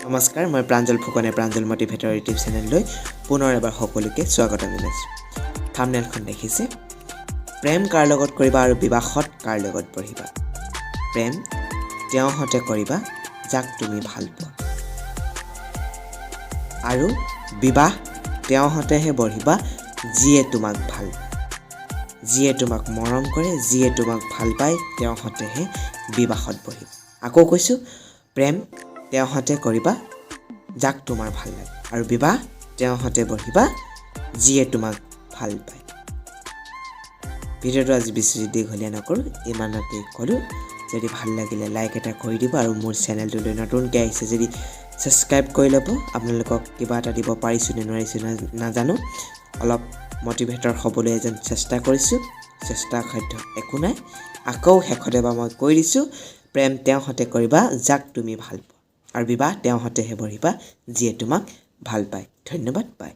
নমস্কাৰ, মই প্ৰাঞ্জল ফুকনে প্ৰাঞ্জল মটিভেটৰ ইউটিউব চেনেললৈ পুনৰ এবাৰ সকলোকে স্বাগতম জনাইছোঁ। থাম্বনেইলখন দেখিছে, প্ৰেম কাৰ লগত কৰিবা আৰু বিবাহত কাৰ লগত বহিবা। প্ৰেম তেওঁৰ সৈতে কৰিবা যাক তুমি ভাল পোৱা, আৰু বিবাহ তেওঁৰ সৈতেহে বহিবা যিয়ে তোমাক ভাল পায়, যিয়ে তোমাক মৰম কৰে, যিয়ে তোমাক ভাল পায়, তেওঁৰ সৈতেহে বিবাহত বহিবা। আকৌ কৈছোঁ, প্ৰেম তেওঁৰ সৈতে কৰিবা যাক তোমাৰ ভাল লাগে, আৰু বিবাহ তেওঁৰ সৈতে বহিবা যিয়ে তোমাক ভাল পায়। ভিডিঅ'টো আজি বেছি দীঘলীয়া নকৰোঁ, ইমানতেই ক'লোঁ। যদি ভাল লাগিলে লাইক এটা কৰি দিব, আৰু মোৰ চেনেলটোলৈ নতুনকৈ আহিছে যদি ছাবস্ক্ৰাইব কৰি ল'ব। আপোনালোকক কিবা এটা দিব পাৰিছোঁ নে নোৱাৰিছোঁ নাজানো, অলপ মটিভেটৰ হ'বলৈ এজন চেষ্টা কৰিছোঁ, চেষ্টা সাধ্য একো নাই। আকৌ শেষত এবাৰ মই কৈ দিছোঁ, প্ৰেম তেওঁৰ সৈতে কৰিবা যাক তুমি ভাল পোৱা, আৰু বিবাহ তেওঁৰ সৈতেহে বহিবা যিয়ে তোমাক ভাল পায়। ধন্যবাদ, বাই।